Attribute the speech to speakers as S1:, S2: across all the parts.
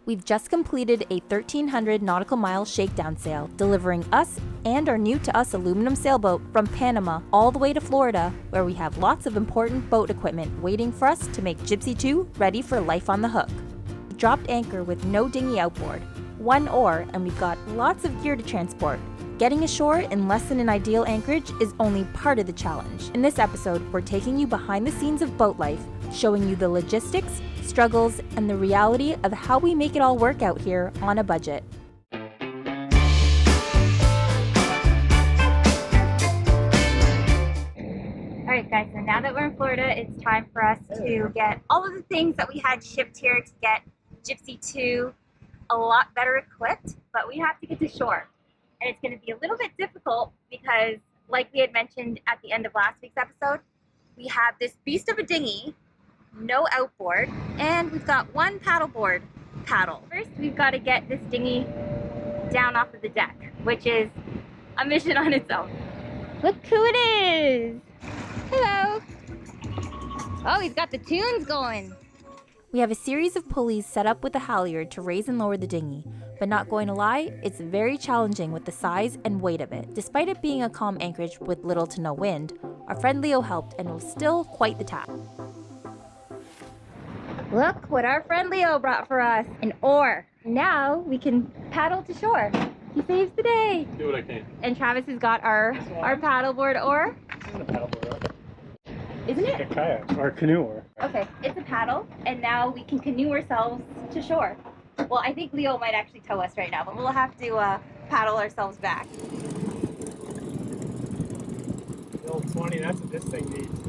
S1: We've just completed a 1,300 nautical mile shakedown sail, delivering us and our new to us aluminum sailboat from Panama all the way to Florida, where we have lots of important boat equipment waiting for us to make Jibsea 2 ready for life on the hook. We dropped anchor with no dinghy outboard, one oar, and we've got lots of gear to transport. Getting ashore in less than an ideal anchorage is only part of the challenge. In this episode, we're taking you behind the scenes of boat life, showing you the logistics, struggles, and the reality of how we make it all work out here on a budget. Alright guys, so now that we're in Florida, it's time for us to get all of the things that we had shipped here to get Jibsea 2 a lot better equipped, but we have to get to shore. And it's going to be a little bit difficult because, like we had mentioned at the end of last week's episode, we have this beast of a dinghy, no outboard, and we've got one paddleboard paddle. First, we've got to get this dinghy down off of the deck, which is a mission on its own. Look who it is! Hello! Oh, he's got the tunes going! We have a series of pulleys set up with a halyard to raise and lower the dinghy, but not going to lie, it's very challenging with the size and weight of it. Despite it being a calm anchorage with little to no wind, our friend Leo helped and it was still quite the task. Look what our friend Leo brought for us, an oar. Now we can paddle to shore. He saves the day.
S2: Do what I can.
S1: And Travis has got our paddleboard oar.
S2: This isn't a paddleboard oar.
S1: Isn't it?
S2: It's a kayak or a canoe oar.
S1: Okay, it's a paddle, and now we can canoe ourselves to shore. Well, I think Leo might actually tow us right now, but we'll have to paddle ourselves back.
S2: The old 20, that's what this thing needs.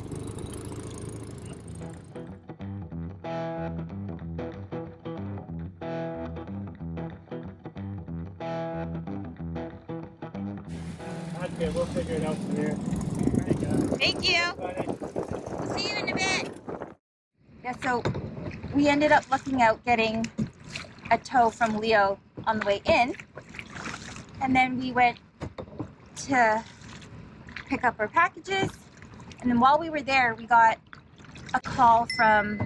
S2: Okay, we'll figure it out from here.
S1: Thank you. We'll see you in a bit. Yeah, so we ended up looking out getting a tow from Leo on the way in, and then we went to pick up our packages, and then while we were there we got a call from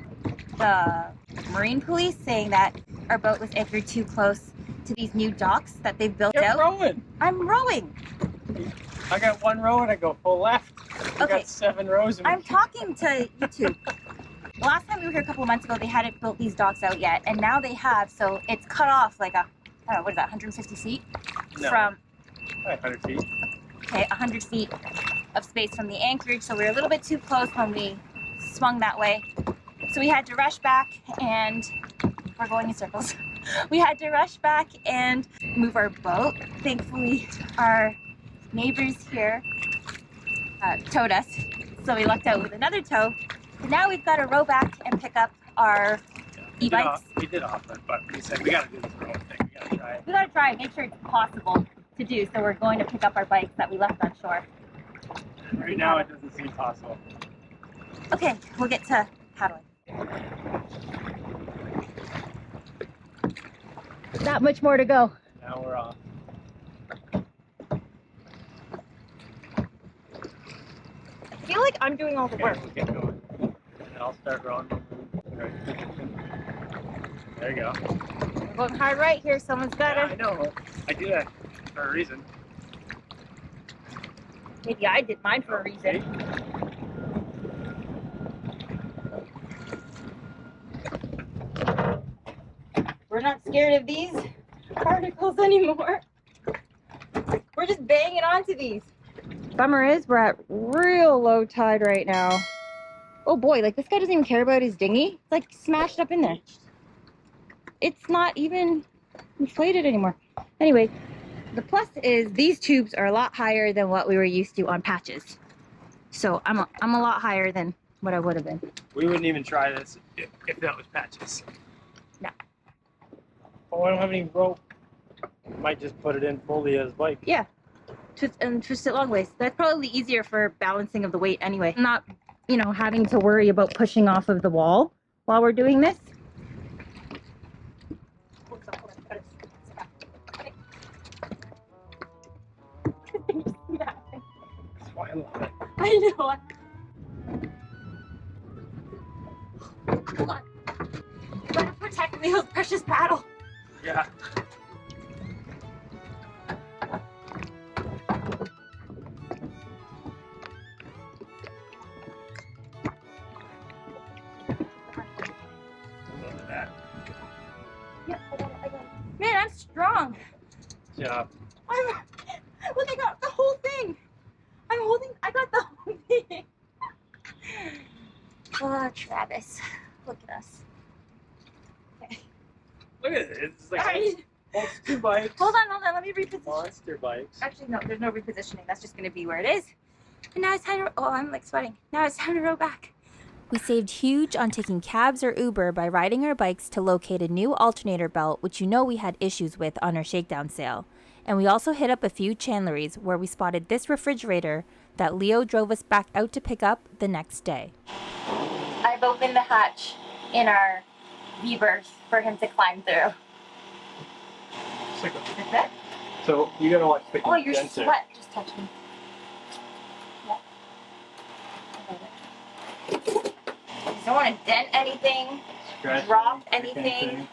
S1: the marine police saying that our boat was anchored too close to these new docks that they've built out.
S2: You're rowing!
S1: I'm rowing!
S2: I got one row and I go full left. You
S1: Okay.
S2: got 7 rows.
S1: I'm talking to YouTube. Last time we were here a couple of months ago, they hadn't built these docks out yet, and now they have, so it's cut off like I don't know, what is that, 150 feet?
S2: No.
S1: From,
S2: 100 feet.
S1: okay, 100 feet of space from the anchorage, so we were a little bit too close when we swung that way. So we had to rush back, and we're going in circles. We had to rush back and move our boat. Thankfully, our neighbors here towed us, so we lucked out with another tow. But now we've got to row back and pick up our e-bikes.
S2: We did offer it, but we said we got to do this row thing. We got to try it.
S1: We got to try and make sure it's possible to do, so we're going to pick up our bikes that we left on shore.
S2: Right now it doesn't seem possible.
S1: Okay, we'll get to paddling. Not much more to go.
S2: Now we're off.
S1: I feel like I'm doing all the
S2: Okay,
S1: work.
S2: we'll get going. And I'll start rowing. There you go.
S1: We're going hard right here. Someone's got
S2: Yeah,
S1: to.
S2: I know. I do that for a reason.
S1: Maybe I did mine for a reason. We're not scared of these particles anymore. We're just banging onto these. Bummer is we're at real low tide right now. Oh boy, like this guy doesn't even care about his dinghy. It's like smashed up in there. It's not even inflated anymore. Anyway, the plus is these tubes are a lot higher than what we were used to on patches. So I'm a lot higher than what I would have been.
S2: We wouldn't even try this if that was patches.
S1: No.
S2: Oh, I don't have any rope. Might just put it in fully as bike.
S1: Yeah. Twist it long ways. That's probably easier for balancing of the weight anyway. Not, you know, having to worry about pushing off of the wall while we're doing this.
S2: That's why I love it.
S1: I know. Hold on. Gotta protect Leo's precious paddle.
S2: Yeah. Look at that.
S1: Yeah, I got it. Man, I'm strong.
S2: Yeah.
S1: Look, I got the whole thing. I got the whole thing. Oh, Travis, look at us. Okay.
S2: Look at it. It's like
S1: Alright.
S2: almost 2 bikes.
S1: Hold on, let me reposition.
S2: Monster bikes.
S1: Actually, no, there's no repositioning. That's just gonna be where it is. And now it's time to, oh, I'm like sweating. Now it's time to row back. We saved huge on taking cabs or Uber by riding our bikes to locate a new alternator belt, which you know we had issues with on our shakedown sale. And we also hit up a few chandleries where we spotted this refrigerator that Leo drove us back out to pick up the next day. I've opened the hatch in our V-berth for him to climb through. Is that?
S2: So you gotta watch the
S1: Oh, your
S2: condenser.
S1: sweat just touched me. You don't want to dent anything, drop anything.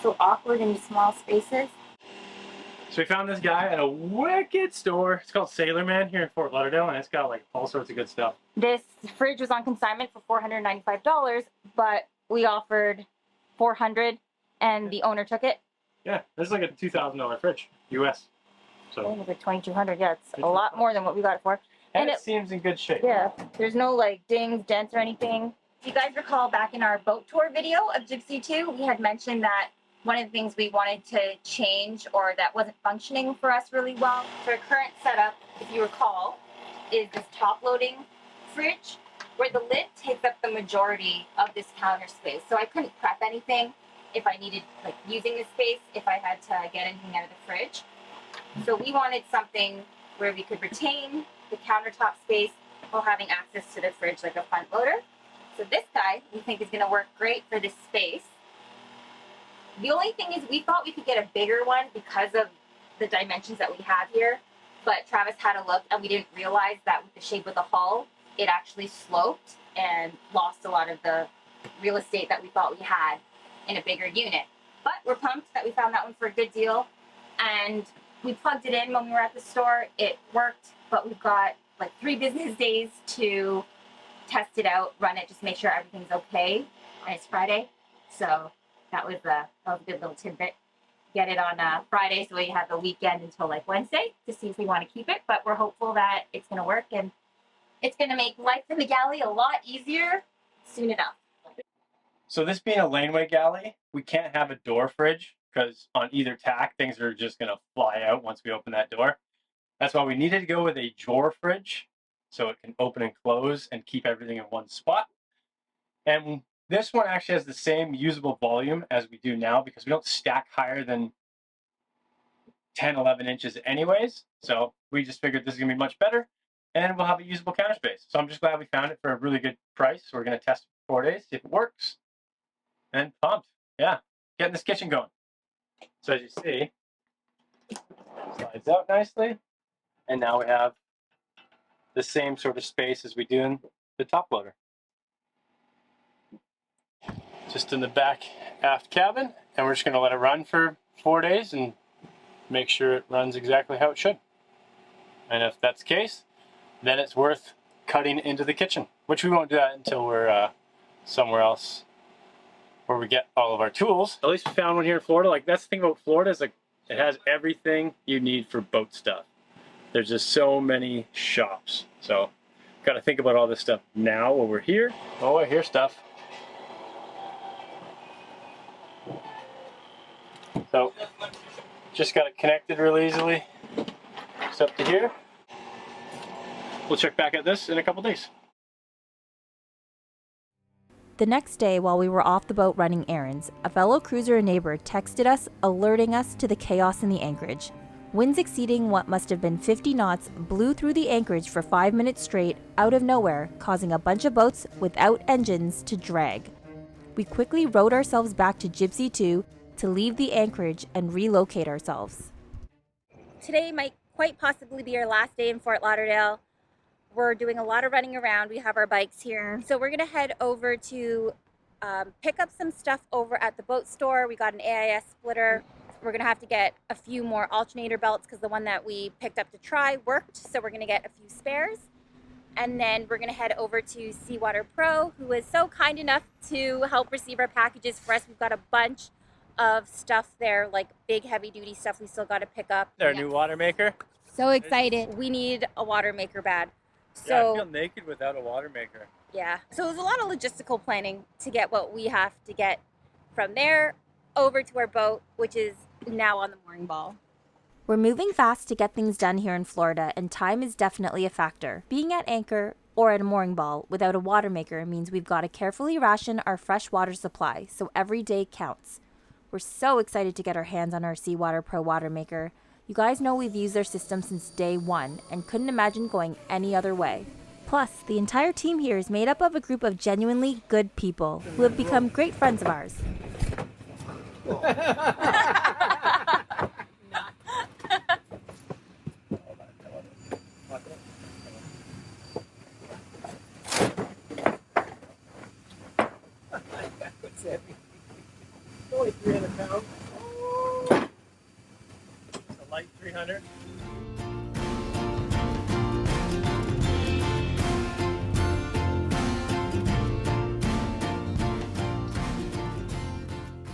S1: So awkward in small spaces.
S2: So we found this guy at a wicked store. It's called Sailor Man here in Fort Lauderdale, and it's got like all sorts of good stuff.
S1: This fridge was on consignment for $495, but we offered $400, and the owner took it.
S2: Yeah, this is like a $2,000 fridge, US.
S1: I
S2: So
S1: think it was like $2,200. Yeah, it's a lot more than what we got it for.
S2: and
S1: And
S2: it seems in good shape.
S1: yeah, there's no like dings, dents, or anything. If you guys recall back in our boat tour video of Jibsea 2, we had mentioned that one of the things we wanted to change or that wasn't functioning for us really well. So our current setup, if you recall, is this top loading fridge where the lid takes up the majority of this counter space. So I couldn't prep anything if I needed like using this space, if I had to get anything out of the fridge. So we wanted something where we could retain the countertop space while having access to the fridge like a front loader. So this guy we think is going to work great for this space. The only thing is we thought we could get a bigger one because of the dimensions that we have here, but Travis had a look and we didn't realize that with the shape of the hull, it actually sloped and lost a lot of the real estate that we thought we had in a bigger unit. But we're pumped that we found that one for a good deal, and we plugged it in when we were at the store. It worked, but we've got like 3 business days to test it out, run it, just make sure everything's okay. And it's Friday, so that was a good little tidbit. Get it on Friday, so we have the weekend until like Wednesday to see if we want to keep it. But we're hopeful that it's going to work and it's going to make life in the galley a lot easier soon enough.
S2: So this being a laneway galley, we can't have a door fridge because on either tack, things are just going to fly out once we open that door. That's why we needed to go with a drawer fridge so it can open and close and keep everything in one spot. And this one actually has the same usable volume as we do now because we don't stack higher than 10, 11 inches anyways. So we just figured this is going to be much better and we'll have a usable counter space. So I'm just glad we found it for a really good price. So we're going to test it for 4 days, see if it works. And pumped. Yeah, getting this kitchen going. So as you see, slides out nicely. And now we have the same sort of space as we do in the top loader. Just in the back aft cabin, and we're just going to let it run for 4 days and make sure it runs exactly how it should. And if that's the case, then it's worth cutting into the kitchen, which we won't do that until we're somewhere else where we get all of our tools. At least we found one here in Florida. Like, that's the thing about Florida is like it has everything you need for boat stuff. There's just so many shops. So got to think about all this stuff now while we're here. Oh, I hear stuff. So just got it connected real easily. Just up to here. We'll check back at this in a couple days.
S3: The next day, while we were off the boat running errands, a fellow cruiser and neighbor texted us, alerting us to the chaos in the anchorage. Winds exceeding what must have been 50 knots blew through the anchorage for 5 minutes straight, out of nowhere, causing a bunch of boats without engines to drag. We quickly rowed ourselves back to Jibsea 2 to leave the anchorage and relocate ourselves.
S1: Today might quite possibly be our last day in Fort Lauderdale. We're doing a lot of running around. We have our bikes here. So we're gonna head over to pick up some stuff over at the boat store. We got an AIS splitter. We're gonna have to get a few more alternator belts because the one that we picked up to try worked. So we're gonna get a few spares. And then we're gonna head over to SeaWaterPro, who was so kind enough to help receive our packages for us. We've got a bunch of stuff there, like big heavy duty stuff we still gotta pick up.
S2: Our new water maker.
S1: So excited. We need a water maker bad.
S2: Yeah, I
S1: So
S2: feel naked without a water maker.
S1: yeah, so it was a lot of logistical planning to get what we have to get from there over to our boat, which is now on the mooring ball.
S3: We're moving fast to get things done here in Florida, and time is definitely a factor. Being at anchor or at a mooring ball without a water maker means we've got to carefully ration our fresh water supply, so every day counts. We're so excited to get our hands on our SeaWaterPro water maker. You guys know we've used their system since day one and couldn't imagine going any other way. Plus, the entire team here is made up of a group of genuinely good people who have become great friends of ours.
S2: Only 300 pounds. It's a light 300.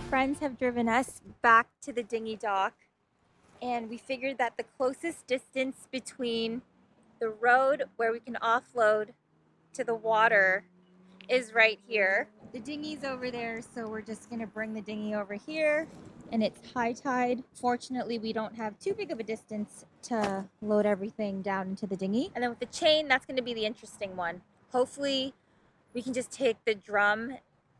S1: Friends have driven us back to the dinghy dock, and we figured that the closest distance between the road where we can offload to the water is right here. The dinghy's over there, so we're just gonna bring the dinghy over here, and it's high tide. Fortunately, we don't have too big of a distance to load everything down into the dinghy. And then with the chain, that's gonna be the interesting one. Hopefully, we can just take the drum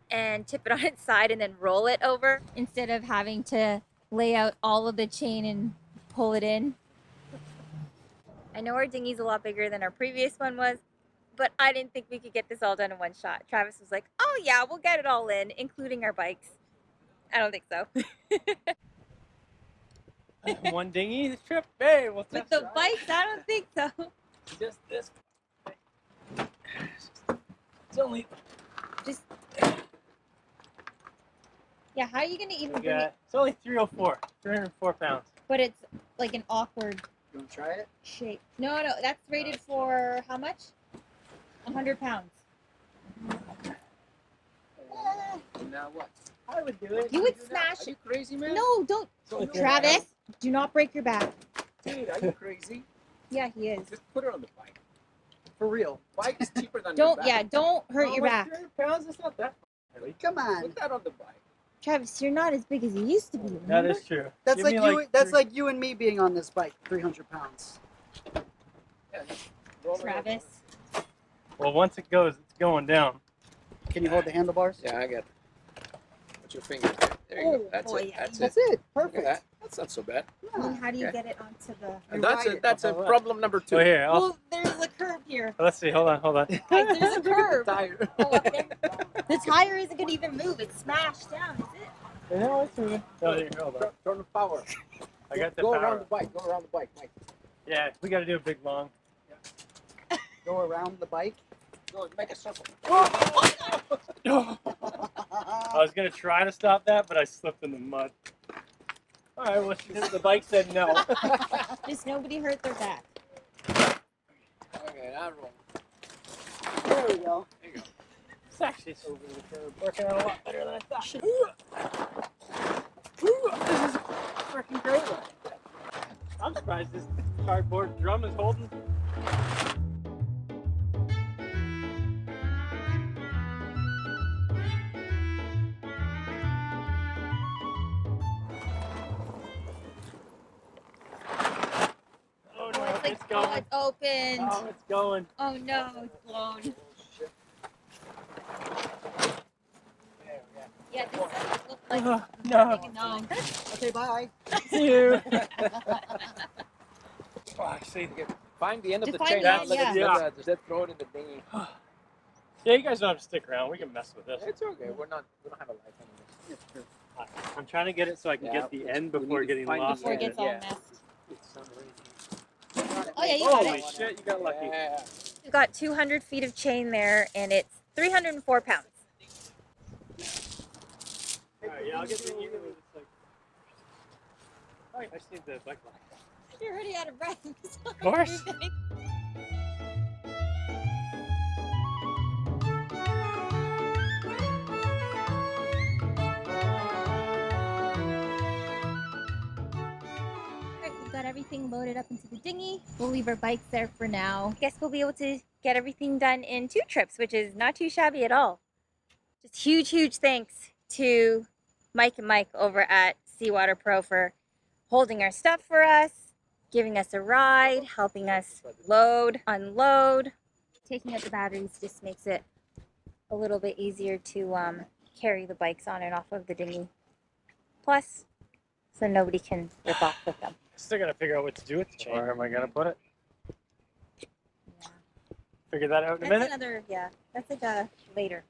S1: and tip it on its side and then roll it over instead of having to lay out all of the chain and pull it in. I know our dinghy's a lot bigger than our previous one was, but I didn't think we could get this all done in one shot. Travis was like, oh yeah, we'll get it all in, including our bikes. I don't think so.
S2: One dinghy this trip? Hey, we'll
S1: With
S2: test
S1: the
S2: it out.
S1: bikes, I don't think so.
S2: Just this. It's only.
S1: Just, yeah, how are you gonna even bring
S2: Yeah,
S1: it?
S2: it's only 304 pounds.
S1: But it's like an awkward
S4: You want to try it?
S1: shape. No, that's rated for how much? 100 pounds.
S4: Now what?
S2: I would do it.
S1: You would
S4: do that?
S1: smash
S4: Are you crazy, man?
S1: No, don't.
S2: It's only
S1: Travis, do not break your back.
S4: Dude, are you crazy?
S1: Yeah, he is.
S4: Just put it on the bike.
S5: For real.
S4: Bike is cheaper than
S1: Don't,
S4: your
S1: yeah,
S4: back.
S1: don't hurt
S2: Oh,
S1: your
S2: like
S1: back.
S2: 300 pounds? It's not that heavy.
S5: Come on.
S4: Put that on the bike.
S1: Travis, you're not as big as you used to be.
S2: That
S1: Remember?
S2: is true.
S5: That's
S2: Give
S5: like
S2: me
S5: you. That's
S2: three-
S5: like you and me being on this bike, 300 pounds.
S4: Yeah, just roll it over.
S1: Travis.
S2: Well, once it goes, it's going down.
S5: Can you hold the handlebars?
S4: Yeah, I got it. Put your finger there. There you
S1: Oh,
S4: go. That's
S1: boy,
S4: it.
S1: yeah.
S4: That's
S5: That's
S4: it.
S5: it.
S4: Look at
S5: Perfect.
S4: that. That's not so bad.
S1: I mean, how do you
S4: Okay.
S1: get it onto the...
S4: And
S5: ride it.
S4: that's a
S2: Oh,
S4: problem number 2.
S2: So here,
S1: Well, there's a curve here.
S2: let's see. Hold on.
S1: Guys, there's a curve.
S4: Tire.
S1: Oh, up there. The tire isn't going to even move. It's smashed down, is it?
S2: No, it's moving. Oh, here, hold on.
S4: Turn the power.
S2: I got the
S4: Go
S2: power.
S4: around the bike. Go around the bike, Mike.
S2: Yeah, we got to do a big long.
S5: Go around the bike.
S4: Go make a circle.
S2: I was gonna try to stop that, but I slipped in the mud. All right, well, the bike said no.
S1: Just nobody hurt their back.
S4: Okay, now roll.
S5: There we go.
S4: There you go.
S2: It's actually over the curve, working out a lot better than I thought. This is freaking great. I'm surprised this cardboard drum is holding. Oh no,
S1: Oh,
S2: it's going.
S1: it's opened.
S2: Oh, it's going.
S1: Oh no, it's blown. Yeah, this doesn't look like
S2: Oh,
S1: it's
S2: no.
S1: hanging on.
S5: Okay, bye.
S2: See you.
S4: Oh, actually, find the end of
S1: To
S4: the
S1: find
S4: chain.
S1: the
S4: Now
S1: end,
S4: let it,
S2: yeah.
S4: just throw it in the dinghy.
S2: Yeah, you guys don't have to stick around. We can mess with this.
S4: It's okay. We don't have a life anymore.
S2: I'm trying to get it so I can
S4: Yeah,
S2: get the end
S4: we
S2: before
S4: need to
S2: getting
S4: find the
S2: lost.
S1: Before it
S2: in
S1: gets
S2: it.
S1: all
S4: Yeah.
S1: messed.
S4: It's unreal.
S1: Oh yeah, you got
S2: Holy
S1: it.
S2: shit, you got lucky.
S4: Yeah.
S1: We've got 200 feet of chain there, and it's 304 pounds.
S2: Yeah, I'll get the either way. It's like, oh, I just need the bike line.
S1: You're already out of breath.
S2: Of course.
S1: Alright, we've got everything loaded up into the dinghy. We'll leave our bikes there for now. Guess we'll be able to get everything done in 2 trips, which is not too shabby at all. Just huge thanks to Mike and Mike over at SeaWaterPro for holding our stuff for us, giving us a ride, helping us load, unload. Taking out the batteries just makes it a little bit easier to carry the bikes on and off of the dinghy. Plus, so nobody can rip off with them.
S2: Still gotta figure out what to do with the chain. Where am I gonna put it?
S1: Yeah.
S2: Figure that out in a
S1: That's
S2: minute.
S1: another, yeah, that's like a later.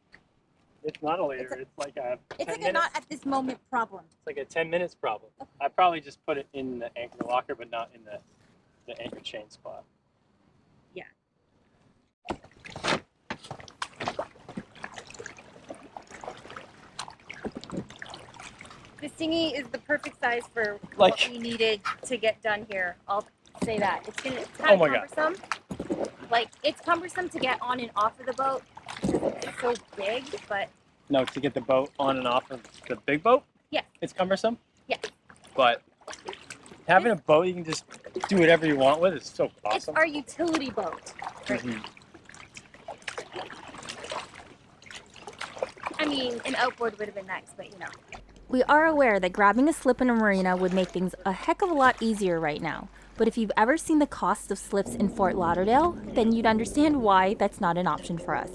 S2: It's not a later. It's like a.
S1: It's
S2: 10
S1: like a
S2: minutes.
S1: not at this moment problem.
S2: It's like a 10 minutes problem. I probably just put it in the anchor locker, but not in the anchor chain spot.
S1: Yeah. This dinghy is the perfect size for what
S2: Like-
S1: we needed to get done here. I'll say that. It's kind
S2: Oh
S1: of
S2: my God.
S1: cumbersome. Like, it's cumbersome to get on and off of the boat. It's so big, but
S2: No, to get the boat on and off of the big boat?
S1: Yeah.
S2: It's cumbersome?
S1: Yeah.
S2: But having a boat you can just do whatever you want with is so
S1: it's
S2: awesome.
S1: our utility boat. Right?
S2: Mhm.
S1: I mean, an outboard would have been nice, but you know.
S3: We are aware that grabbing a slip in a marina would make things a heck of a lot easier right now. But if you've ever seen the cost of slips in Fort Lauderdale, then you'd understand why that's not an option for us.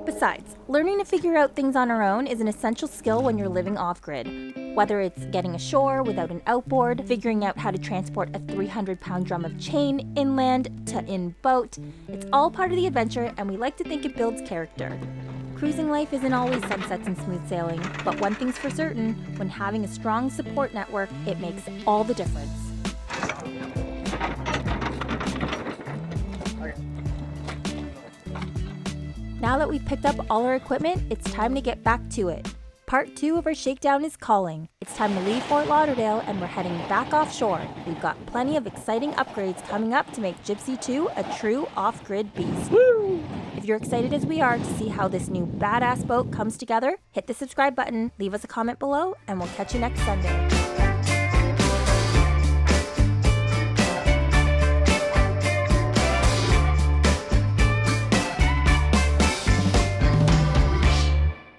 S3: Besides, learning to figure out things on our own is an essential skill when you're living off-grid. Whether it's getting ashore without an outboard, figuring out how to transport a 300-pound drum of chain inland to in-boat, it's all part of the adventure and we like to think it builds character. Cruising life isn't always sunsets and smooth sailing, but one thing's for certain, when having a strong support network, it makes all the difference. Now that we've picked up all our equipment, it's time to get back to it. Part 2 of our shakedown is calling. It's time to leave Fort Lauderdale and we're heading back offshore. We've got plenty of exciting upgrades coming up to make Jibsea 2 a true off-grid beast. Woo! If you're excited as we are to see how this new badass boat comes together, hit the subscribe button, leave us a comment below, and we'll catch you next Sunday.